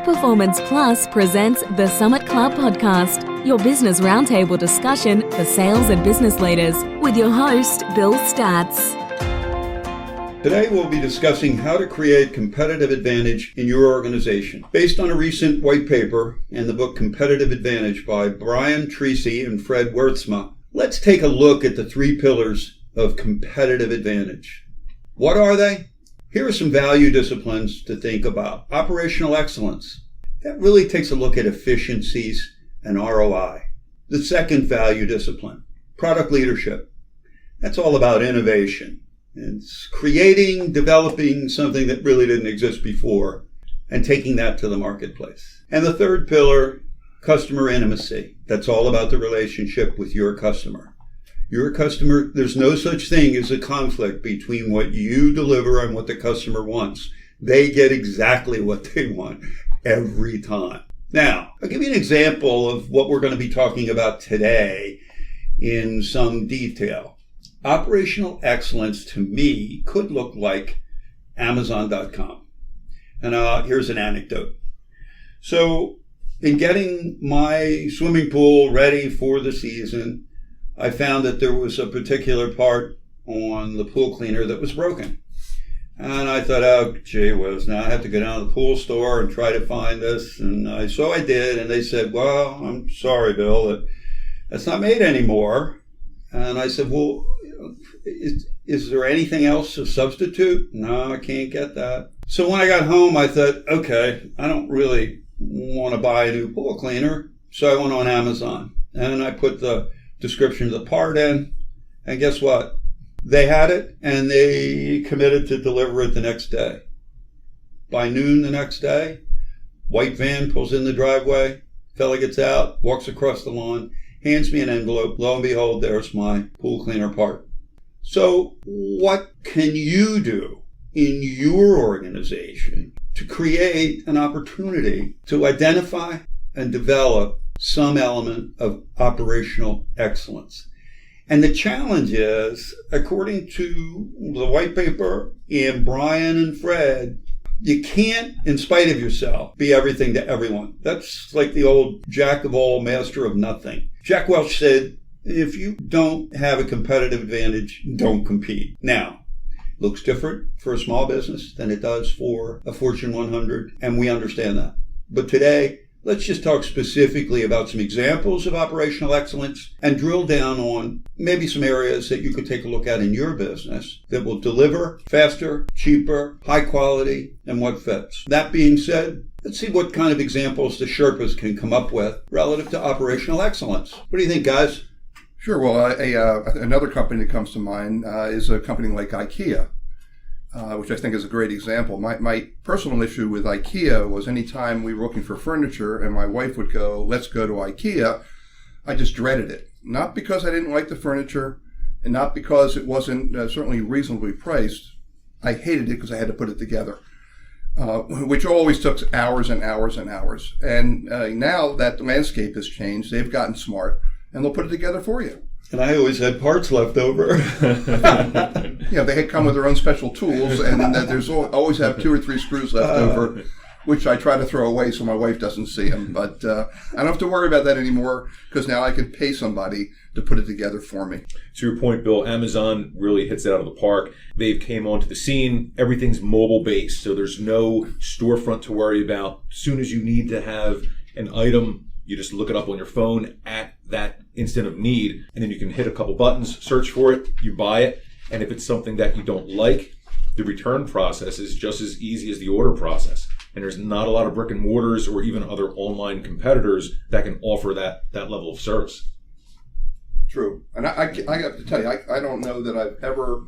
Performance Plus presents the Summit Club Podcast, your business roundtable discussion for sales and business leaders, with your host, Bill Statz. Today we'll be discussing how to create competitive advantage in your organization, based on a recent white paper and the book Competitive Advantage by Brian Treacy and Fred Wertzma. Let's take a look at the three pillars of competitive advantage. What are they? Here are some value disciplines to think about. Operational excellence. That really takes a look at efficiencies and ROI. The second value discipline, product leadership. That's all about innovation. It's creating, developing something that really didn't exist before and taking that to the marketplace. And the third pillar, customer intimacy. That's all about the relationship with your customer. Your customer, there's no such thing as a conflict between what you deliver and what the customer wants. They get exactly what they want every time. Now, I'll give you an example of what we're going to be talking about today in some detail. Operational excellence to me could look like Amazon.com. And here's an anecdote. So in getting my swimming pool ready for the season, I found that there was a particular part on the pool cleaner that was broken. And I thought, oh, gee whiz, now I have to go down to the pool store and try to find this. And so I did. And they said, well, I'm sorry, Bill, that's not made anymore. And I said, well, is there anything else to substitute? No, I can't get that. So when I got home, I thought, okay, I don't really want to buy a new pool cleaner. So I went on Amazon and I put the description of the part in, and guess what? They had it and they committed to deliver it the next day. By noon the next day, white van pulls in the driveway, fella gets out, walks across the lawn, hands me an envelope. Lo and behold, there's my pool cleaner part. So what can you do in your organization to create an opportunity to identify and develop some element of operational excellence? And the challenge is, according to the white paper and Brian and Fred, you can't, in spite of yourself, be everything to everyone. That's like the old jack of all, master of nothing. Jack Welch said, if you don't have a competitive advantage, don't compete. Now, looks different for a small business than it does for a Fortune 100, and we understand that. But today, let's just talk specifically about some examples of operational excellence and drill down on maybe some areas that you could take a look at in your business that will deliver faster, cheaper, high quality, and what fits. That being said, let's see what kind of examples the Sherpas can come up with relative to operational excellence. What do you think, guys? Sure. Well, another company that comes to mind is a company like IKEA, which I think is a great example. My personal issue with IKEA was anytime we were looking for furniture and my wife would go, let's go to IKEA, I just dreaded it. Not because I didn't like the furniture and not because it wasn't certainly reasonably priced. I hated it because I had to put it together, which always took hours and hours and hours. And now that the landscape has changed, they've gotten smart and they'll put it together for you. And I always had parts left over. Yeah, they had come with their own special tools, and there's always have 2 or 3 screws left over, which I try to throw away so my wife doesn't see them. But I don't have to worry about that anymore because now I can pay somebody to put it together for me. To your point, Bill, Amazon really hits it out of the park. They've came onto the scene. Everything's mobile-based, so there's no storefront to worry about. As soon as you need to have an item, you just look it up on your phone at that instant of need, and then you can hit a couple buttons, search for it, you buy it, and if it's something that you don't like, the return process is just as easy as the order process. And there's not a lot of brick and mortars or even other online competitors that can offer that level of service. True. And I have to tell you, I don't know that I've ever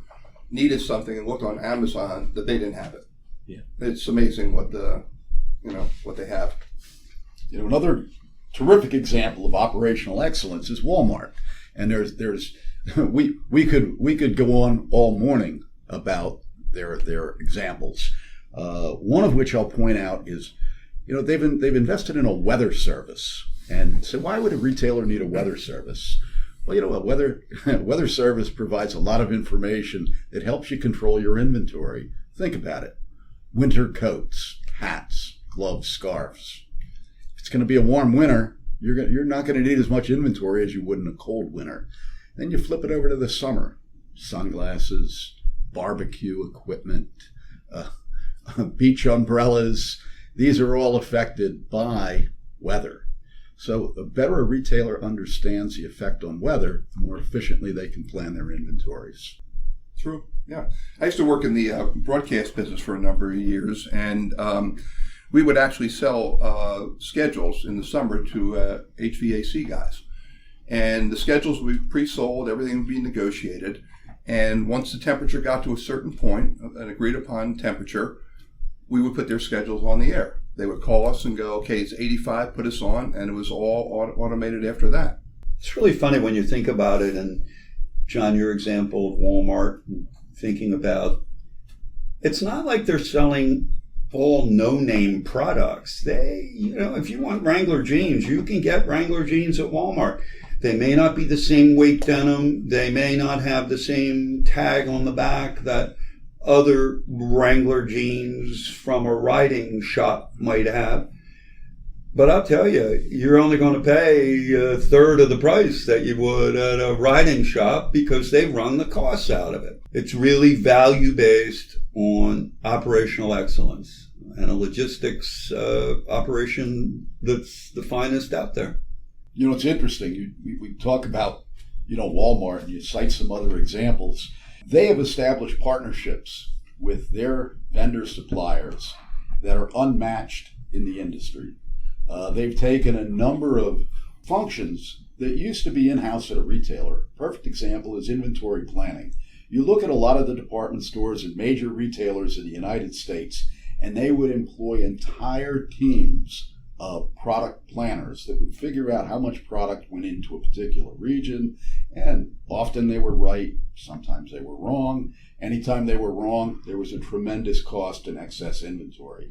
needed something and looked on Amazon that they didn't have it. Yeah. It's amazing what they have. Another terrific example of operational excellence is Walmart, and we could go on all morning about their examples. One of which I'll point out is, they've invested in a weather service, and so why would a retailer need a weather service? Well, a weather service provides a lot of information that helps you control your inventory. Think about it: winter coats, hats, gloves, scarves. If it's going to be a warm winter, you're not going to need as much inventory as you would in a cold winter. Then you flip it over to the summer. Sunglasses, barbecue equipment, beach umbrellas. These are all affected by weather. So the better a retailer understands the effect on weather, the more efficiently they can plan their inventories. True. Yeah. I used to work in the broadcast business for a number of years, and we would actually sell schedules in the summer to HVAC guys. And the schedules would be pre-sold, everything would be negotiated. And once the temperature got to a certain point, an agreed upon temperature, we would put their schedules on the air. They would call us and go, okay, it's 85, put us on, and it was all automated after that. It's really funny when you think about it, and John, your example of Walmart, thinking about, it's not like they're selling all no-name products. They, if you want Wrangler jeans, you can get Wrangler jeans at Walmart. They may not be the same weight denim. They may not have the same tag on the back that other Wrangler jeans from a riding shop might have. But I'll tell you, you're only going to pay a third of the price that you would at a riding shop because they run the costs out of it. It's really value-based on operational excellence and a logistics operation that's the finest out there. It's interesting. We talk about, Walmart, and you cite some other examples. They have established partnerships with their vendor suppliers that are unmatched in the industry. They've taken a number of functions that used to be in-house at a retailer. Perfect example is inventory planning. You look at a lot of the department stores and major retailers in the United States, and they would employ entire teams of product planners that would figure out how much product went into a particular region, and often they were right, sometimes they were wrong. Anytime they were wrong, there was a tremendous cost in excess inventory.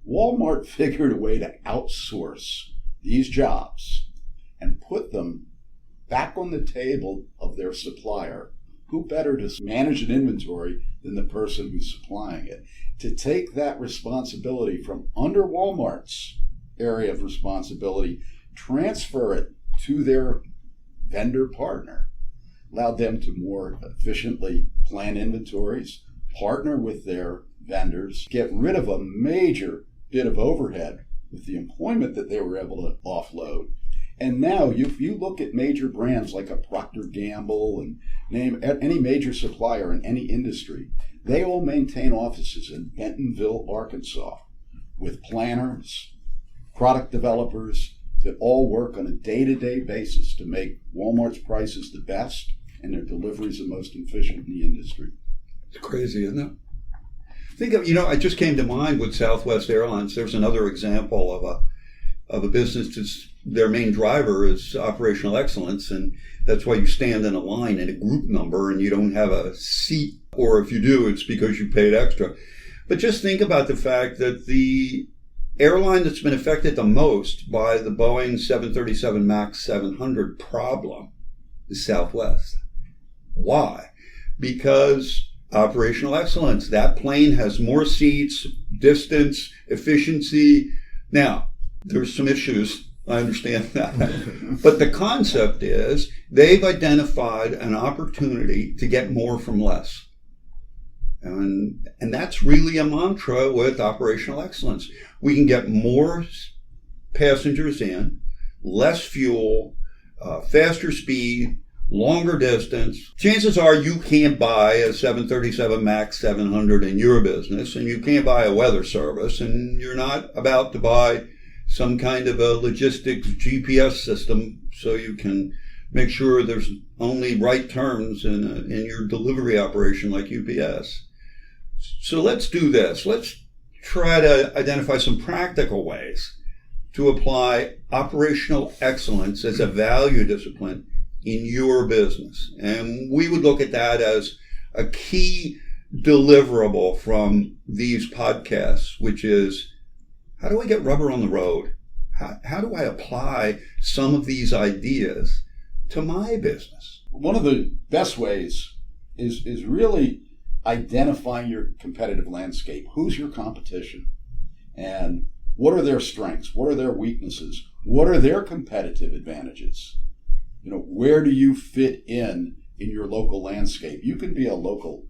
Walmart figured a way to outsource these jobs and put them back on the table of their supplier. Who better to manage an inventory than the person who's supplying it? To take that responsibility from under Walmart's area of responsibility, transfer it to their vendor partner, allowed them to more efficiently plan inventories, partner with their vendors, get rid of a major bit of overhead with the employment that they were able to offload. And now, if you look at major brands like a Procter & Gamble and name any major supplier in any industry, they all maintain offices in Bentonville, Arkansas, with planners, product developers that all work on a day-to-day basis to make Walmart's prices the best and their deliveries the most efficient in the industry. It's crazy, isn't it? Think of, it just came to mind with Southwest Airlines. There's another example of a business that's their main driver is operational excellence, and that's why you stand in a line in a group number and you don't have a seat, or if you do, it's because you paid extra. But just think about the fact that the airline that's been affected the most by the Boeing 737 MAX 700 problem is Southwest. Why? Because operational excellence. That plane has more seats, distance, efficiency. Now, there's some issues. I understand that. But the concept is they've identified an opportunity to get more from less. And that's really a mantra with operational excellence. We can get more passengers in, less fuel, faster speed, longer distance. Chances are you can't buy a 737 MAX 700 in your business, and you can't buy a weather service, and you're not about to buy some kind of a logistics GPS system so you can make sure there's only right turns in your delivery operation like UPS. So let's do this. Let's try to identify some practical ways to apply operational excellence as a value discipline in your business. And we would look at that as a key deliverable from these podcasts, which is, how do I get rubber on the road? How do I apply some of these ideas to my business? One of the best ways is really identifying your competitive landscape. Who's your competition? And What are their strengths? What are their weaknesses? What are their competitive advantages? Where do you fit in your local landscape? You can be a local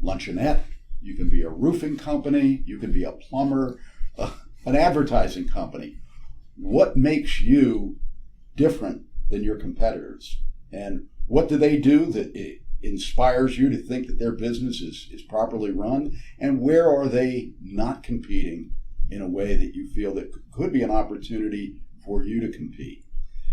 luncheonette. You can be a roofing company. You can be a plumber, an advertising company. What makes you different than your competitors? And what do they do that inspires you to think that their business is properly run? And where are they not competing in a way that you feel that could be an opportunity for you to compete?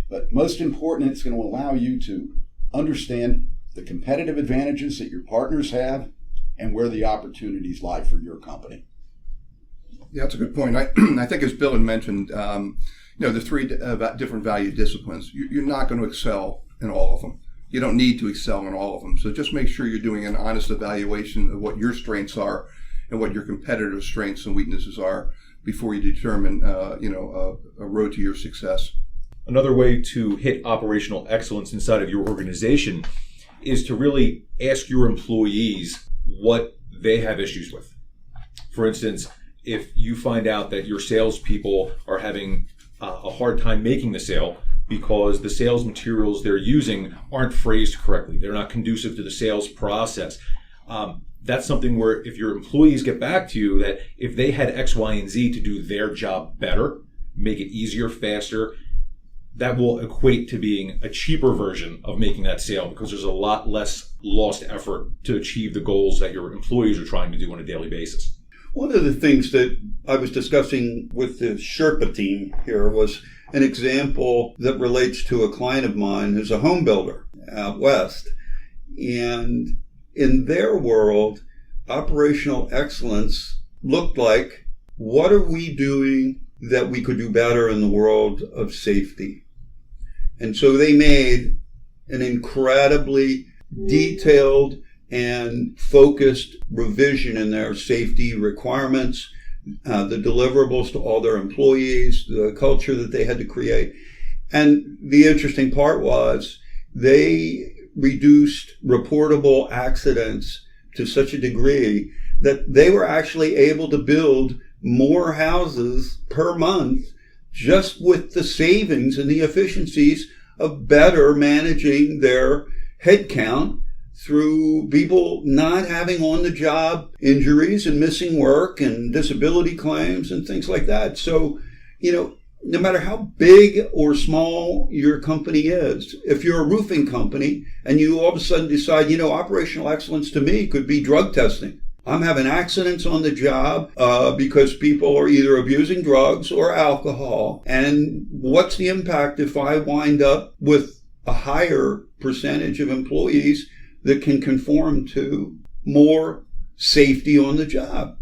But most important, it's going to allow you to understand the competitive advantages that your partners have and where the opportunities lie for your company. Yeah, that's a good point. I think, as Bill had mentioned, the three different value disciplines, you're not going to excel in all of them. You don't need to excel in all of them. So just make sure you're doing an honest evaluation of what your strengths are and what your competitors' strengths and weaknesses are before you determine, a road to your success. Another way to hit operational excellence inside of your organization is to really ask your employees what they have issues with. For instance, if you find out that your salespeople are having a hard time making the sale because the sales materials they're using aren't phrased correctly, they're not conducive to the sales process, that's something where if your employees get back to you that if they had X, Y, and Z to do their job better, make it easier, faster, that will equate to being a cheaper version of making that sale because there's a lot less lost effort to achieve the goals that your employees are trying to do on a daily basis. One of the things that I was discussing with the Sherpa team here was an example that relates to a client of mine who's a home builder out west. And in their world, operational excellence looked like, what are we doing that we could do better in the world of safety? And so they made an incredibly detailed and focused revision in their safety requirements, the deliverables to all their employees, the culture that they had to create. And the interesting part was they reduced reportable accidents to such a degree that they were actually able to build more houses per month just with the savings and the efficiencies of better managing their headcount through people not having on-the-job injuries and missing work and disability claims and things like that. So, no matter how big or small your company is, if you're a roofing company and you all of a sudden decide, operational excellence to me could be drug testing. I'm having accidents on the job because people are either abusing drugs or alcohol. And what's the impact if I wind up with a higher percentage of employees that can conform to more safety on the job?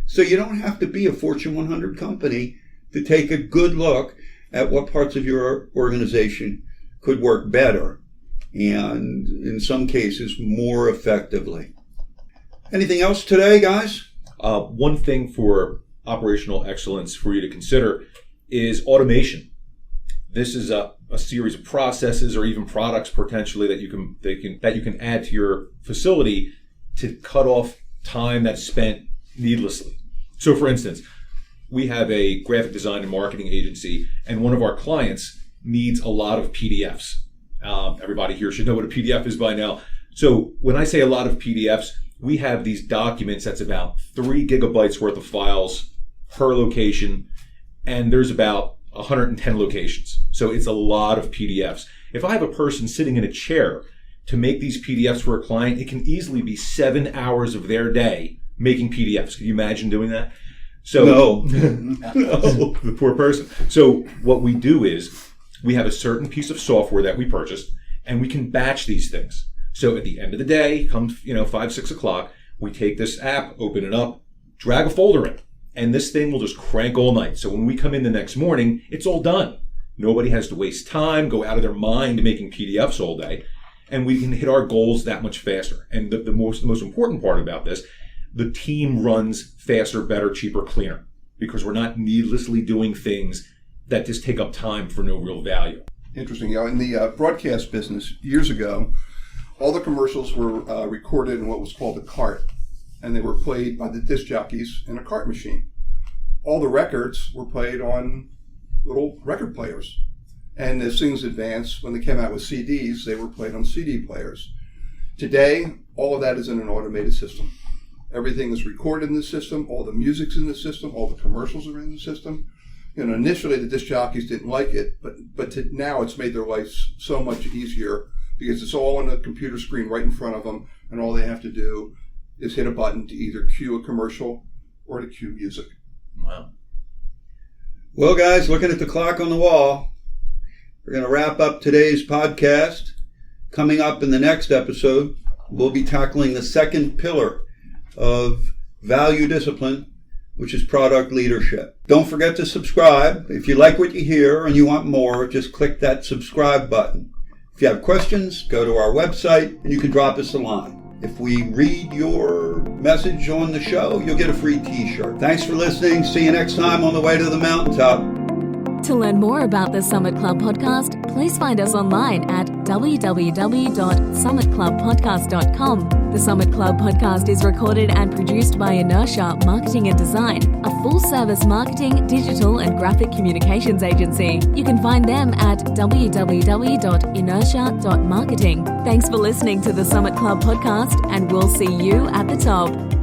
So you don't have to be a Fortune 100 company to take a good look at what parts of your organization could work better and in some cases more effectively. Anything else today, guys? One thing for operational excellence for you to consider is automation. This is a series of processes or even products potentially that you can add to your facility to cut off time that's spent needlessly. So, for instance, we have a graphic design and marketing agency, and one of our clients needs a lot of PDFs. Everybody here should know what a PDF is by now. So, when I say a lot of PDFs, we have these documents that's about 3 gigabytes worth of files per location, and there's about 110 locations. So it's a lot of PDFs. If I have a person sitting in a chair to make these PDFs for a client, it can easily be 7 hours of their day making PDFs. Can you imagine doing that? So No. No. The poor person. So what we do is we have a certain piece of software that we purchased, and we can batch these things. So at the end of the day, comes 5, 6 o'clock, we take this app, open it up, drag a folder in, and this thing will just crank all night. So when we come in the next morning, it's all done. Nobody has to waste time, go out of their mind making PDFs all day, and we can hit our goals that much faster. And the most important part about this, the team runs faster, better, cheaper, cleaner, because we're not needlessly doing things that just take up time for no real value. Interesting. In the broadcast business years ago, all the commercials were recorded in what was called a cart, and they were played by the disc jockeys in a cart machine. all the records were played on little record players. And as things advanced, when they came out with CDs, they were played on CD players. Today, all of that is in an automated system. Everything is recorded in the system, all the music's in the system, all the commercials are in the system. Initially the disc jockeys didn't like it, but now it's made their lives so much easier because it's all on a computer screen right in front of them, and all they have to do is hit a button to either cue a commercial or to cue music. Wow. Well, guys, looking at the clock on the wall, we're going to wrap up today's podcast. Coming up in the next episode, we'll be tackling the second pillar of value discipline, which is product leadership. Don't forget to subscribe. If you like what you hear and you want more, just click that subscribe button. If you have questions, go to our website and you can drop us a line. If we read your message on the show, you'll get a free t-shirt. Thanks for listening. See you next time on the way to the mountaintop. To learn more about the Summit Club podcast, please find us online at www.summitclubpodcast.com. The Summit Club podcast is recorded and produced by Inertia Marketing and Design, a full-service marketing, digital and graphic communications agency. You can find them at www.inertia.marketing. Thanks for listening to the Summit Club podcast, and we'll see you at the top.